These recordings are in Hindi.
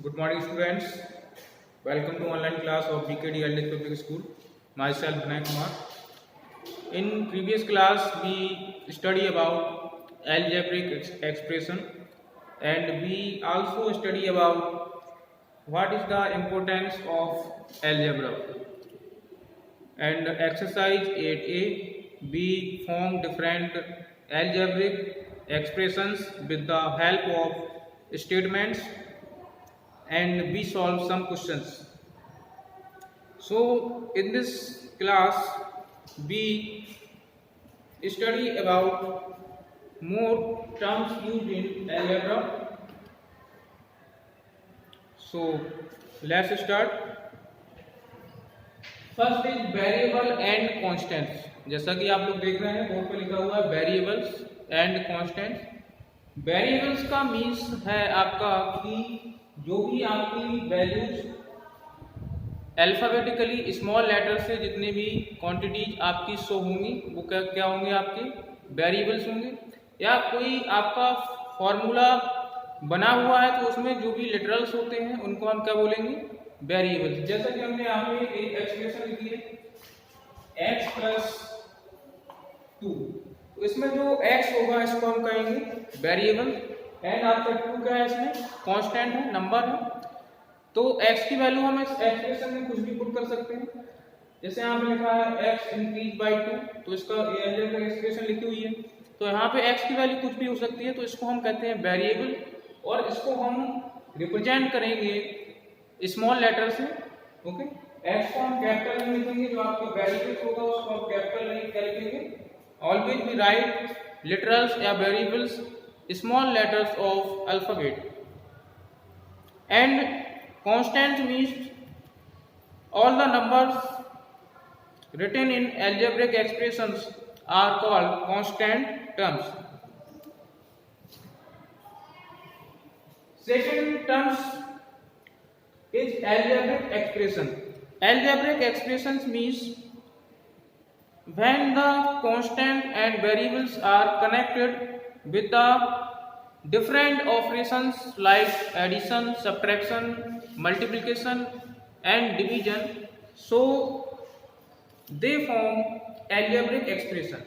Good morning, students. Welcome to online class of BKD Elders Public School. Myself, Vinay Kumar. In previous class, we study about algebraic expression, and we also study about what is the importance of algebra. And exercise 8a, we form different algebraic expressions with the help of statements, and we solve some questions. So in this class we study about more terms used in algebra. So let's start. First is variable and constants. जैसा कि आप लोग देख रहे हैं बोर्ड पर लिखा हुआ है वेरिएबल्स एंड कांस्टेंट्स. वेरिएबल्स का मीन्स है आपका कि जो भी आपकी वैल्यूज अल्फाबेटिकली स्मॉल लेटर से जितने भी क्वांटिटीज आपकी शो होंगी वो क्या होंगे, आपके वेरिएबल्स होंगे. या कोई आपका फॉर्मूला बना हुआ है तो उसमें जो भी लिटरल्स होते हैं उनको हम क्या बोलेंगे, वेरिएबल्स. जैसा कि हमने यहाँ पे एक एक्सप्रेशन लिखी है x प्लस 2, तो इसमें जो x होगा इसको हम कहेंगे वेरिएबल, एंड आपका 2 क्या है, इसमें कांस्टेंट है, नंबर है. तो x की वैल्यू हम इस एक्सप्रेशन में कुछ भी पुट कर सकते हैं. जैसे यहाँ पे लिखा है x इंक्रीज बाई 2, तो इसका अलजेब्रिक एक्सप्रेशन लिखी हुई है, तो यहाँ पे x की वैल्यू कुछ भी हो सकती है, तो इसको हम कहते हैं वेरिएबल. और इसको हम रिप्रेजेंट करेंगे स्मॉल लेटर से. ओके, x को हम कैपिटल में लिखेंगे, जो आपका वेरिएबल होगा उसको हम कैपिटल में क्या लिखेंगे. ऑलवेज वी राइट लिटरल्स या variables small letters of alphabet. And constant means all the numbers written in algebraic expressions are called constant terms. Second terms is algebraic expression. Algebraic expressions means when the constant and variables are connected with the different operations like addition, subtraction, multiplication and division, so they form algebraic expression.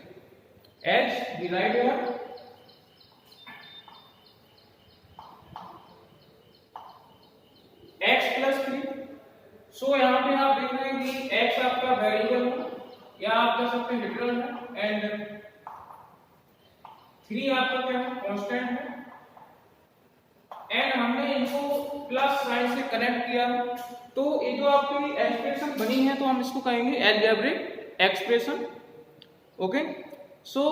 As we write here x plus 3. so यहाँ पे आप देख रहे हैं कि x आपका वेरिएबल है या आप कह सकते हैं लिटरल है, एंड 3 आपका क्या है, कांस्टेंट है. एंड हमने इनको प्लस साइन से कनेक्ट किया, तो ये जो आपकी एक्सप्रेशन बनी है तो हम इसको कहेंगे algebraic expression. Okay, so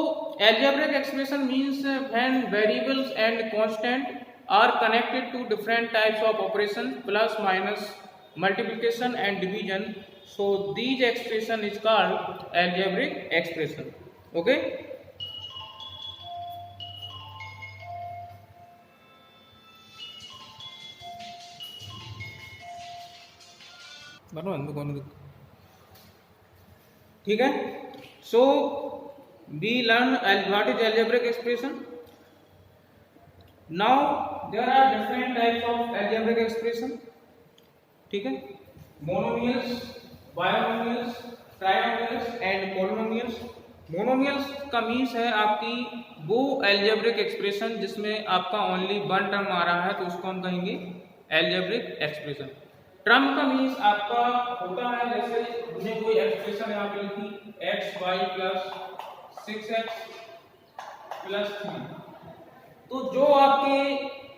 algebraic expression means when variables and constant are connected to different types of operation plus minus multiplication and division, so these expression is called algebraic expression. Okay, ठीक है. So we learn what is algebraic expression. Now there are different types of algebraic expression. ठीक है, monomials, binomials, trinomials and polynomials. Monomials का मीन्स है आपकी वो अलजेब्रिक एक्सप्रेशन जिसमें आपका ओनली वन टर्म आ रहा है, तो उसको हम कहेंगे अलजेब्रिक एक्सप्रेशन. टर्म का मीन्स आपका होता है, जैसे हमने कोई एक्सप्रेशन यहाँ पे लिखी xy प्लस 6x प्लस 3, तो जो आपके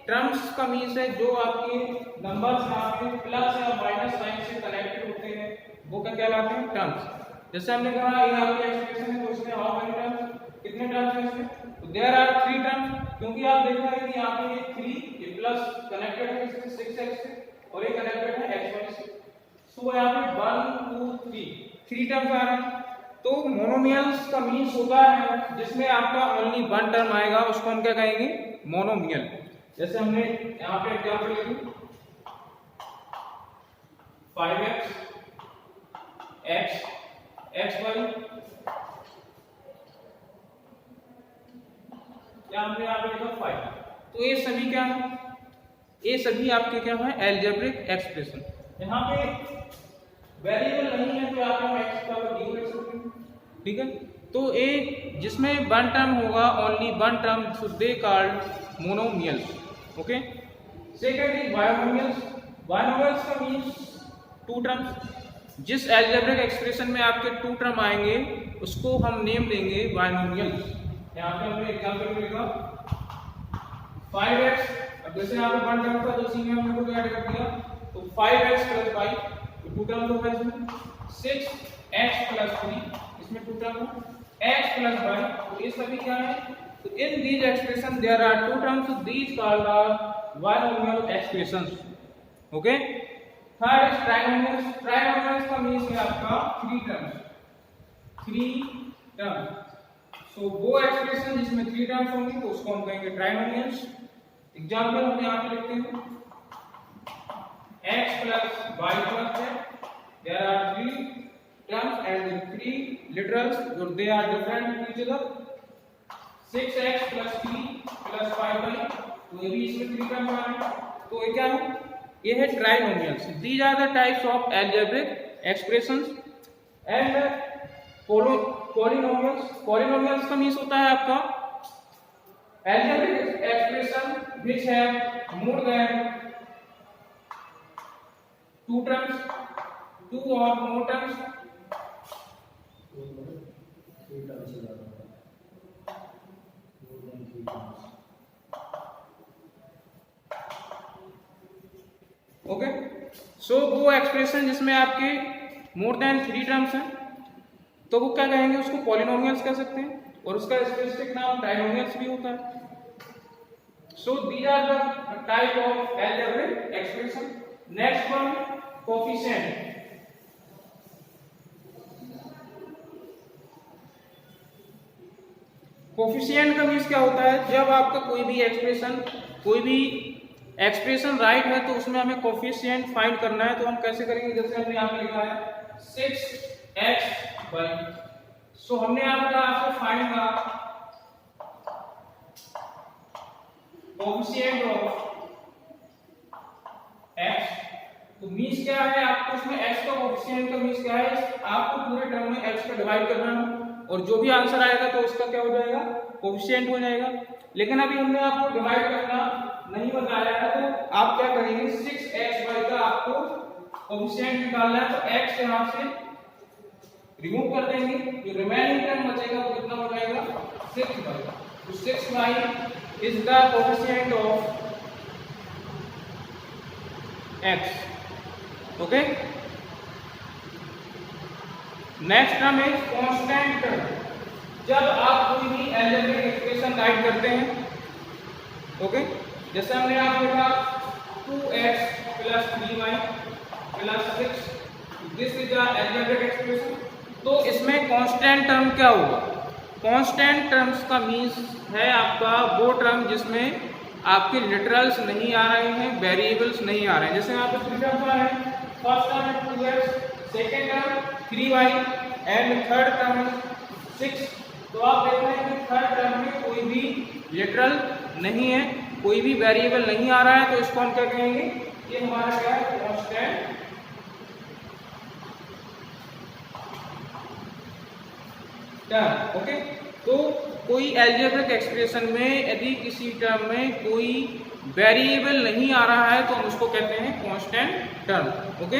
टर्म्स का मीन्स है जो आपके नंबर्स यहाँ पे प्लस या माइनस साइन से कनेक्टेड होते हैं वो क्या कहलाते हैं, टर्म्स. जैसे हमने कहा ये आपकी एक्सप्रेशन है, तो इसमें हाउ मेनी टर्म्स, कितने टर्म्स हैं इसमें, तो देयर आर 3 टर्म्स. क्योंकि आप देख रहे हैं कि यहाँ पे ये 3 ये प्लस कनेक्टेड है इससे 6x से, और ये कनेक्टेड है x1 से. सो यहाँ पे 1 2 3 टर्म्स आ रहे हैं. तो मोनोमियल्स का मीन्स होता है जिसमें आपका ओनली वन टर्म आएगा, उसको हम क्या कहेंगे, मोनोमियल. जैसे हमने यहाँ पे एग्जांपल लिखी 5x xy, या हमने यहाँ पे लिखा 5. तो ये सभी क्या है, ये सभी आपके क्या है एल्जेब्रिक एक्सप्रेशन। यहाँ पे वेरिएबल नहीं है तो आप x का ड्यू लिख सकते हैं, ठीक है। तो ए जिसमें वन टर्म होगा, only one term should be called monomials, okay. Second is binomials. Binomials का मींस टू टर्म्स। जिस एल्जेब्रिक एक्सप्रेशन में आपके टू टर्म आएंगे उसको हम नेम देंगे बायनोमियल्स। यहाँ पे हमने एग्जांपल मिलेगा 5x, अब जैसे यहाँ पे वन टर्म था तो उसी में हमने को ऐड कर दिया, तो 5x + y, तो टू टर्म होगा इसमें। 6x + 3, इसमें टू टर्म है। x + y, तो ये सभी क्या है, तो in these expression there are two terms, these called are binomial expressions, okay. Third is trinomials. Trinomials का मींस है आपका थ्री टर्म। सो वो एक्सप्रेशन जिसमें थ्री टर्म्स होंगी तो उसको हम कहेंगे ट्राइनोमियल्स। एग्जांपल हम यहां पे लिखते हैं x + y + z, there are three terms and three literals, they are different to each other. 6x + 3 + 5y, तो ये भी इसमें थ्री टर्म आ रहे हैं, तो ये क्या है, ये है trinomials. These are the types of algebraic expressions. And polynomials. Polynomials का मींस होता है आपका algebraic expression which have more than two terms, two और मोर टर्म्स, ओके। सो वो एक्सप्रेशन जिसमें आपके मोर देन थ्री टर्म्स हैं तो वो क्या कहेंगे, उसको पॉलिनोमियल्स कह सकते हैं, और उसका स्पेसिफिक नाम ट्राइनोमियल्स भी होता है। So these are the type of algebraic expression. Next one, coefficient. Coefficient का मींस क्या होता है, जब आपका कोई भी एक्सप्रेशन राइट है तो उसमें हमें कोफिशिएंट फाइंड करना है, तो हम कैसे करेंगे, जैसे हमने यहाँ पे लिखा है 6xy, सो हमने यहाँ पे आपको फाइंड का कोफिशिएंट ऑफ x, तो मींस क्या है, आपको इसमें x का कोफिशिएंट का मींस क्या है, आपको पूरे टर्म में x को डिवाइड करना है और जो भी आंसर आएगा तो उसका क्या हो जाएगा, कोफिशिएंट हो जाएगा। लेकिन अभी हमने आपको डिवाइड करना नहीं बताया है, तो आप क्या करेंगे, 6xy का आपको कोफिशिएंट निकालना है, तो x यहां से रिमूव कर देंगे, जो रिमेनिंग टर्म बचेगा वो कितना हो जाएगा, 6y। तो 6y is the coefficient of x, okay. Next term is constant term. जब आप कोई भी एल्जेब्रिक एक्सप्रेशन राइट करते हैं, ओके, जैसे हमने यहाँ लिखा 2x + 3y + 6, this is the algebraic expression. तो इसमें कांस्टेंट टर्म क्या होगा, कांस्टेंट टर्म्स का मींस है आपका वो टर्म जिसमें आपके लिटरल्स नहीं आ रहे हैं, वेरिएबल्स नहीं आ रहे हैं। जैसे यहाँ पे थ्री टर्म्स आ रहे हैं, फर्स्ट टर्म है 2x, second term 3y and third term 6। तो आप देख रहे हैं कि थर्ड टर्म में कोई भी लिटरल नहीं है, कोई भी वेरिएबल नहीं आ रहा है, तो इसको हम क्या कहेंगे, ये हमारा क्या है, कांस्टेंट टर्म, ओके। तो कोई एल्जेब्रिक एक्सप्रेशन में यदि किसी टर्म में कोई वेरिएबल नहीं आ रहा है तो हम उसको कहते हैं constant term, okay.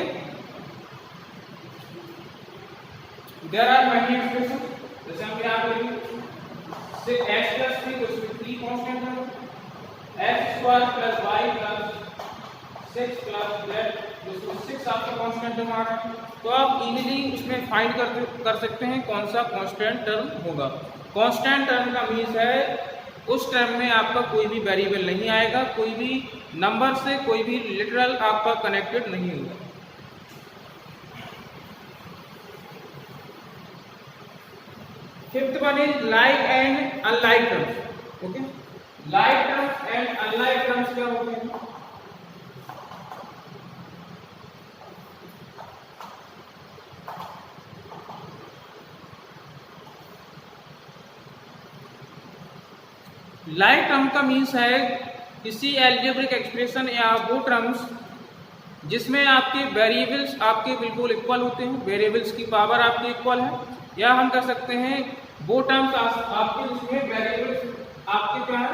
There are many expression, जैसे हम यहाँ पे से x + 3, उसमें 3 कांस्टेंट है, x² + y + 6 + z, उसमें 6 आपका कांस्टेंट टर्म आ रहा है। तो आप इजीली उसमें फाइंड कर सकते हैं कौन सा कांस्टेंट टर्म होगा। कांस्टेंट टर्म का मीन्स है उस टर्म में आपका कोई भी वेरिएबल नहीं आएगा, कोई भी नंबर से कोई भी लिटरल आपका कनेक्टेड नहीं होगा। Fifth one is like and unlike terms, okay. Like terms and unlike terms क्या होते हैं, लाइक टर्म का मीन्स है किसी एल्जेब्रिक एक्सप्रेशन या वो टर्म्स जिसमें आपके वेरिएबल्स आपके बिल्कुल इक्वल होते हैं, वेरिएबल्स की पावर आपकी इक्वल है, या हम कह सकते हैं वो टर्म्स आपके जिसमें वेरिएबल्स आपके क्या है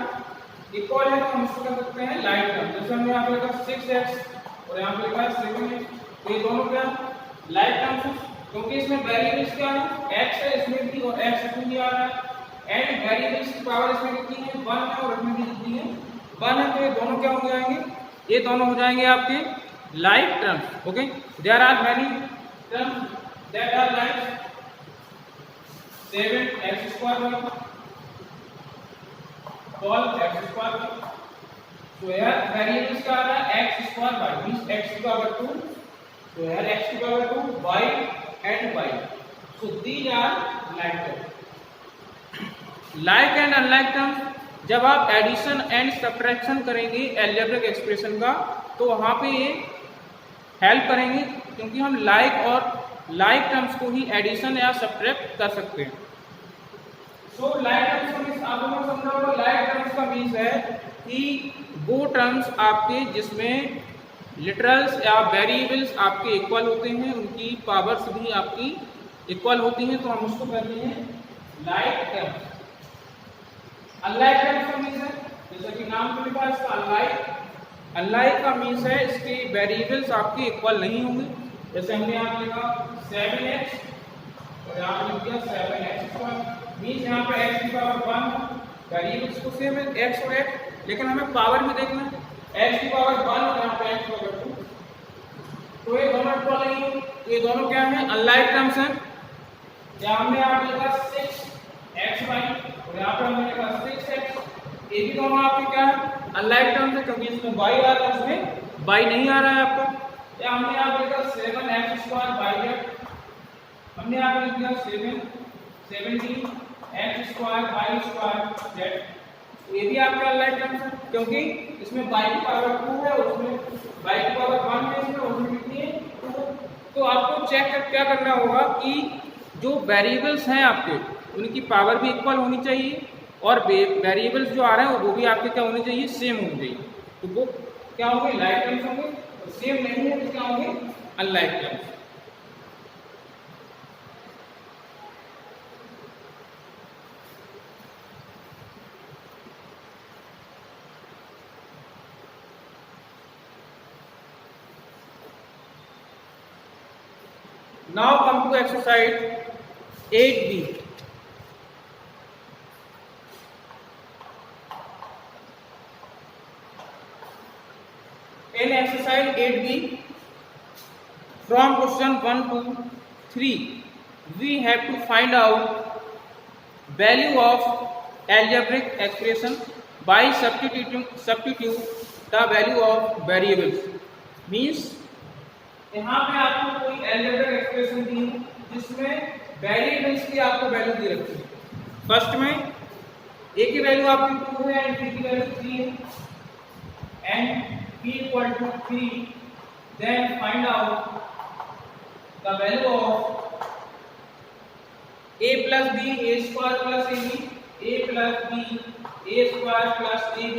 इक्वल है, तो हम उसको कह सकते हैं लाइक टर्म। जैसे हमने यहाँ पे लिखा 6x और यहाँ पे लिखा है 7x, तो ये दोनों क्या लाइक टर्म्स हैं, क्योंकि इसमें वेरिएबल्स क्या है x है इसमें भी और x इसमें भी आ रहा है, एंड वेरिएबल्स की पावर इसमें कितनी है 1 है और इसमें भी कितनी है 1 है, तो ये दोनों क्या हो जाएंगे, ये दोनों हो जाएंगे आपके like terms. Okay, there are many terms that are like 7x square y, 12x square y. So here variables का आ रहा है x square y means x to power 2. So here x to power 2, y and y. So these are like terms. Like and unlike terms जब आप एडिशन एंड सब्ट्रैक्शन करेंगे एल्जेब्रिक एक्सप्रेशन का, तो वहां पे ये हेल्प करेंगे, क्योंकि हम लाइक और लाइक टर्म्स को ही एडिशन या सब्ट्रैक्ट कर सकते हैं। सो लाइक टर्म्स का मींस आप लोगों को समझा होगा, लाइक टर्म्स का मींस है कि वो टर्म्स आपके जिसमें लिटरल्स या वेरिएबल्स आपके इक्वल होते हैं, उनकी पावर्स भी आपकी इक्वल होती हैं, तो हम उसको कहते हैं लाइक टर्म्स। अनलाइक टर्म्स का मींस है, जैसा कि नाम में लिखा है इसका अनलाइक, अनलाइक का मीन्स है इसके वेरिएबल्स आपके इक्वल नहीं होंगे। जैसे हमने यहाँ लिखा 7x और यहाँ पे लिख दिया 7x मीन्स यहाँ पे x की पावर 1, वेरिएबल्स तो सेम है x और x, लेकिन हमें पावर भी देखना है, x की पावर 1 और यहाँ पे x की पावर 2, तो ये दोनों इक्वल नहीं है, तो ये दोनों क्या है अनलाइक टर्म्स हैं। यहाँ हमने यहाँ पे लिखा 6xy और यहाँ पे हमने लिखा 6x, ये भी दोनों आपके क्या है अनलाइक टर्म्स है, क्योंकि इसमें y आ रहा है उसमें y नहीं आ रहा है आपका। या हमने यहाँ पे लिखा 7x स्क्वायर y, हमने यहाँ पे लिख दिया 17x square y square z, ये भी आपके अनलाइक टर्म्स है, क्योंकि इसमें y की पावर 2 है और उसमें y की पावर 1 है, इसमें उसमें कितनी है 2। तो आपको चेक क्या करना होगा कि जो वेरिएबल्स हैं आपके उनकी पावर भी इक्वल होनी चाहिए और वेरिएबल्स जो आ रहे हैं वो भी आपके क्या होने चाहिए सेम होने चाहिए, तो वो क्या होंगे लाइक टर्म्स होंगे, और सेम नहीं है तो क्या होंगे unlike terms. Now come to exercise 8B। In exercise 8B, from question 1 to 3, we have to find out value of algebraic expression by substitute the value of variables. Means यहाँ पे आपको कोई algebraic expression दी है जिसमें variables की आपको वैल्यू दी रखी है। फर्स्ट में a की वैल्यू आपकी 2 है एंड b की वैल्यू 3 है, and b equal to 3, then find out the value of a plus b, a square plus ab, a plus b, a square plus ab,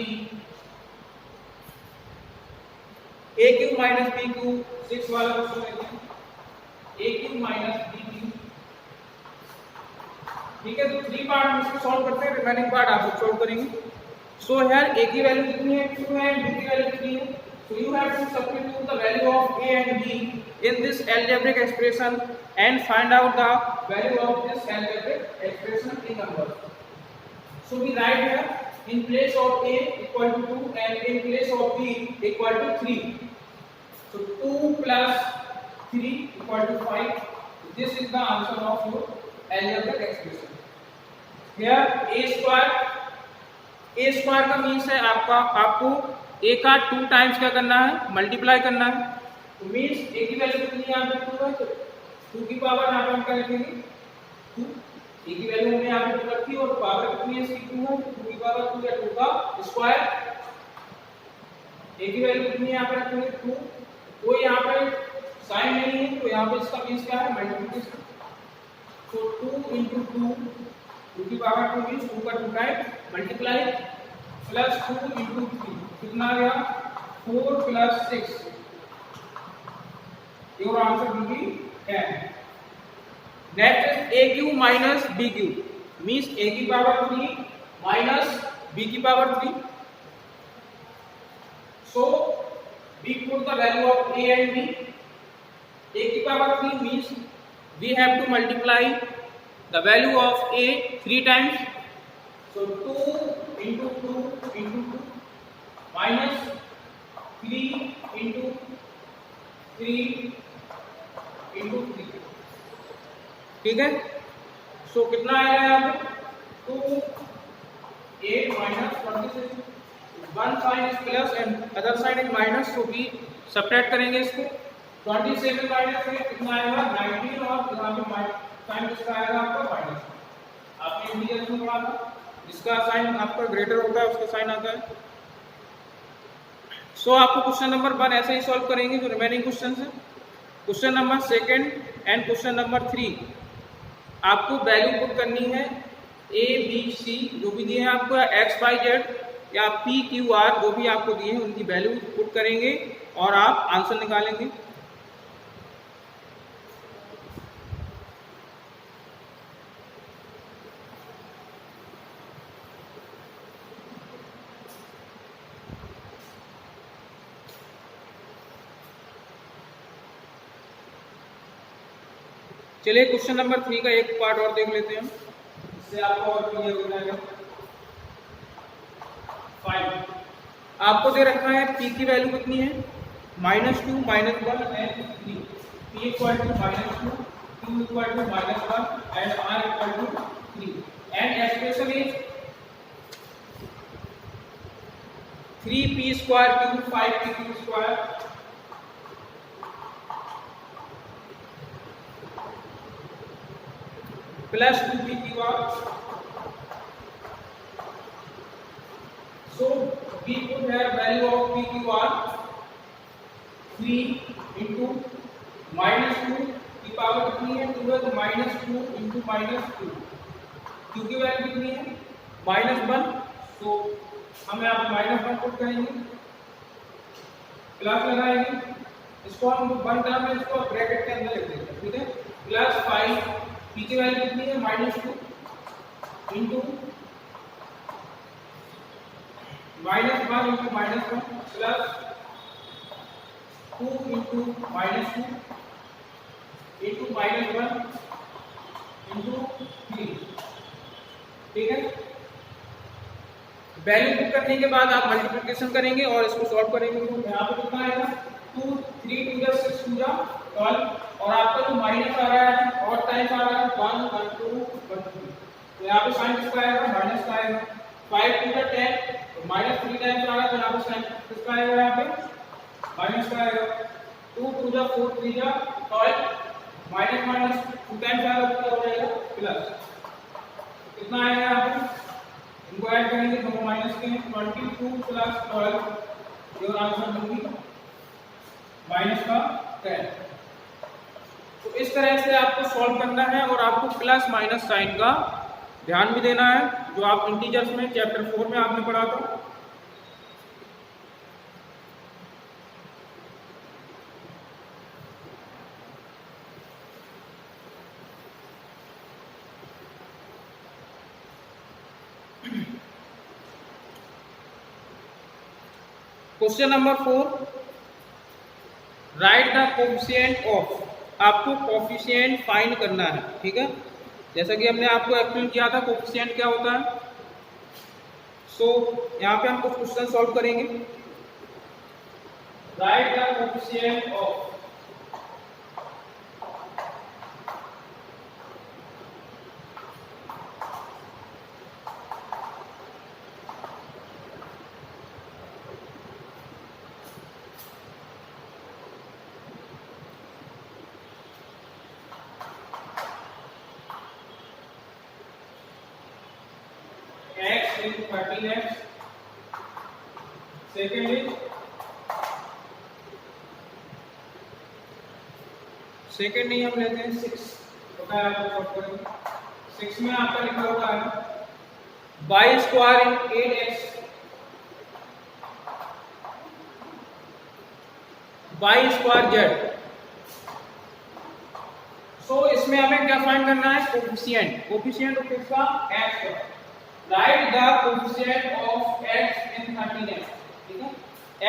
a cube minus b cube, 6 वाला क्वेश्चन लेते हैं, a cube minus b cube, ठीक है। तो 3 पार्ट हम इसको सॉल्व करते हैं, रिमेनिंग पार्ट आप लोग सॉल्व करेंगे। So here a की वैल्यू कितनी है 2 है, b की वैल्यू कितनी है, so you have to substitute the value of a and b in this algebraic expression and find out the value of this algebraic expression in numbers. So we write here in place of a equal to 2 and in place of b equal to 3. So 2 plus 3 equal to 5. This is the answer of your algebraic expression. Here a square का मीन्स है आपको a का 2 टाइम्स क्या करना है मल्टीप्लाई करना है, तो मीन्स a की वैल्यू कितनी है यहाँ पे 2 है, तो 2 की पावर यहाँ पे हम क्या लिखेंगे 2, a की वैल्यू हमने यहाँ पे 2 रखी और पावर कितनी है इसकी 2 है, 2 की पावर 2 या 2 का स्क्वायर, a की वैल्यू कितनी है यहाँ पे रखेंगे 2, कोई यहाँ पे साइन नहीं है तो यहाँ पे इसका मीन्स क्या है मल्टीप्लिकेशन, तो 2 into 2, 2 की पावर 2 मीन्स 2 का 2 टाइम मल्टीप्लाई, प्लस 2 इंटू 3 कितना आ गया 4 plus 6 your answer will be 10. Next is a cube minus b cube means a की पावर 3 माइनस बी की power 3. So we put the value of a and b. A की power 3 means we have to multiply the value of a 3 times. So 2 into 2 into 2 minus 3 into 3 into 3. ठीक है. So कितना आएगा यहाँ पे 2 8 minus 26. One sign is plus and other sign is minus. तो भी सब्ट्रैक्ट करेंगे इसको. 27 माइनस में कितना आएगा 19 और यहाँ पे साइन किसका आएगा आपका माइनस. आपने इंटीजर्स में पढ़ा था जिसका साइन आपका ग्रेटर होता है उसका साइन आता है. सो आपको क्वेश्चन नंबर 1 ऐसे ही सॉल्व करेंगे जो रिमेनिंग क्वेश्चन है. Question number 2 and question number 3 आपको वैल्यू पुट करनी है ए बी सी जो भी दिए हैं आपको एक्स वाई जेड या पी क्यू आर जो भी आपको दिए हैं उनकी वैल्यू पुट करेंगे और आप आंसर निकालेंगे. चलिए क्वेश्चन नंबर 3 का एक पार्ट और देख लेते हैं इससे आपको और क्लियर हो जाएगा. 5 आपको दे रखा है p की वैल्यू कितनी है -2 -1 and 3. p equal to -2 q equal to -1 and r equal to 3 and expression is 3p square q 5p square plus 2p q. So we could have value of p q r 3 into -2 की पावर कितनी है 2 है तो -2 into -2 q की वैल्यू कितनी है -1. तो हम यहाँ पे -1 पुट करेंगे प्लस लगाएंगे इसको हम 1 टर्म में इसको ब्रैकेट के अंदर लिख देंगे. ठीक है. प्लस 5 p की वैल्यू कितनी है -2 into -1 into -1 plus 2 into -2 into -1 into 3. ठीक है. वैल्यू पुट करने के बाद आप मल्टीप्लिकेशन करेंगे और इसको सॉल्व करेंगे. तो यहाँ पे कितना आएगा 2 3 टू द 6 टू द 12 और आपका जो माइनस आ रहा है और टाइम्स आ रहा है 1 1 2 1 3. तो यहाँ पे साइन किसका आएगा माइनस का आएगा. 5 टू द 10 -3 टाइम्स आ रहा है तो यहाँ पे साइन किसका आएगा यहाँ पे माइनस का आएगा. 2 to the 4 3 the 12 minus minus 2 times आएगा तो हो जाएगा प्लस. कितना आएगा यहाँ पे इनको ऐड करेंगे दोनों माइनस के 22 प्लस 12 योर आंसर होगी माइनस का 10. तो इस तरह से आपको सॉल्व करना है और आपको प्लस माइनस साइन का ध्यान भी देना है जो आप इंटीजर्स में चैप्टर 4 में आपने पढ़ा था. Question number 4 right the coefficient of. आपको कोफिशिएंट फाइंड करना है. ठीक है. जैसा कि हमने आपको एक्सप्लेन किया था कोफिशिएंट क्या होता है. सो यहाँ पे हम कुछ क्वेश्चन सॉल्व करेंगे. Right the coefficient of x into 13x. Second is second नहीं हम लेते हैं 6. पता है आपको सॉल्व करेंगे. 6 में आपका लिखा होगा y स्क्वायर इन 8x वाई स्क्वायर जेड। सो इसमें हमें क्या फाइंड करना है, कोफिशिएंट। कोफिशिएंट ऑफ किसका, एक्स का। Right the coefficient of x in 13x। ठीक है,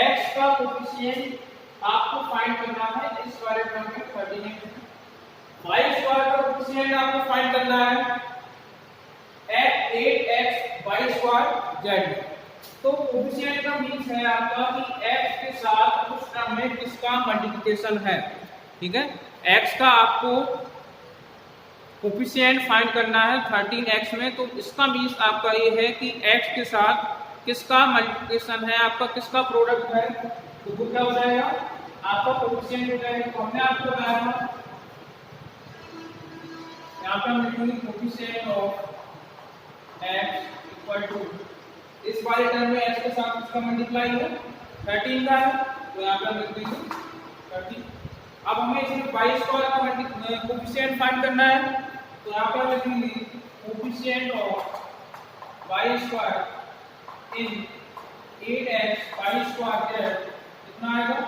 एक्स का कोफिशिएंट आपको फाइंड करना है इस वाले टर्म में 13x। वाई स्क्वायर का कोफिशिएंट आपको फाइंड करना है 8x वाई स्क्वायर जेड। तो कोफिशिएंट का मीन्स है आपका कि x के साथ उस टर्म में किसका मल्टीप्लिकेशन है। ठीक है, x का आपको कोफिशिएंट फाइंड करना है 13x में, तो इसका मीन्स आपका ये है कि x के साथ किसका मल्टीप्लिकेशन है, आपका किसका प्रोडक्ट है। तो वो क्या हो जाएगा, आपका कोफिशिएंट हो जाएगा। तो हमने आपको बताया था यहाँ पे हम लिखेंगे coefficient of x equal to इस वाले टर्म में x के साथ इसका मल्टीप्लाई है 13 का है, तो यहाँ पे हम लिख देंगे 13। अब हमें इसमें y स्क्वायर का कोफिशिएंट फाइंड करना है, तो यहाँ पे हम लिखेंगे coefficient of y square in 8x y square Z कितना आएगा,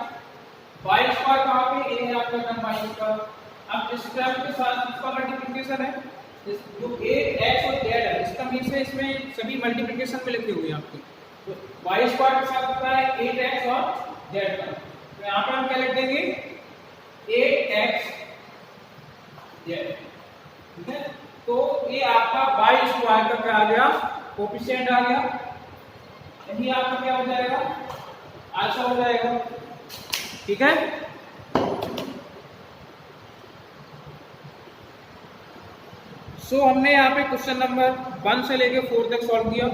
y स्क्वायर कहाँ पे, ये है आपका टर्म y स्क्वायर। अब इस टर्म के साथ इसका मल्टीप्लिकेशन है, जो 8x और z है, इसका मीन्स है इसमें सभी मल्टीप्लिकेशन में लिखे हुए हैं आपके। तो y स्क्वायर के साथ होता है 8x और z का, तो यहाँ पर हम क्या लिख देंगे 8x z। ठीक है, तो ये आपका y स्क्वायर का क्या आ गया, कोफिशिएंट आ गया। यही आपका क्या हो जाएगा, आंसर हो जाएगा। ठीक है, सो हमने यहाँ पे क्वेश्चन नंबर 1 से लेके 4 तक सॉल्व किया,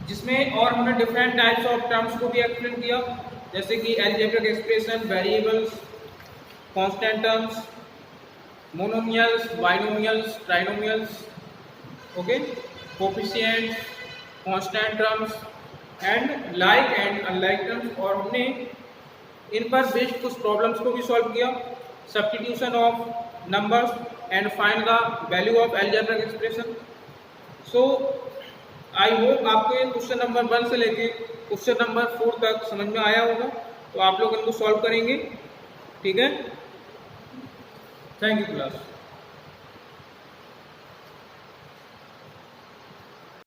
जिसमें और हमने डिफरेंट टाइप्स ऑफ टर्म्स को भी एक्सप्लेन किया, जैसे कि algebraic expression, variables, constant terms, monomials, binomials, trinomials, okay, coefficients, constant terms and like and unlike terms. और हमने इन पर बेस्ड कुछ प्रॉब्लम्स को भी सॉल्व किया, substitution of numbers and find the value of algebraic expression. So I hope आपको ये क्वेश्चन नंबर 1 से लेके क्वेश्चन नंबर 4 तक समझ में आया होगा, तो आप लोग इनको सॉल्व करेंगे। ठीक है, थैंक यू क्लास।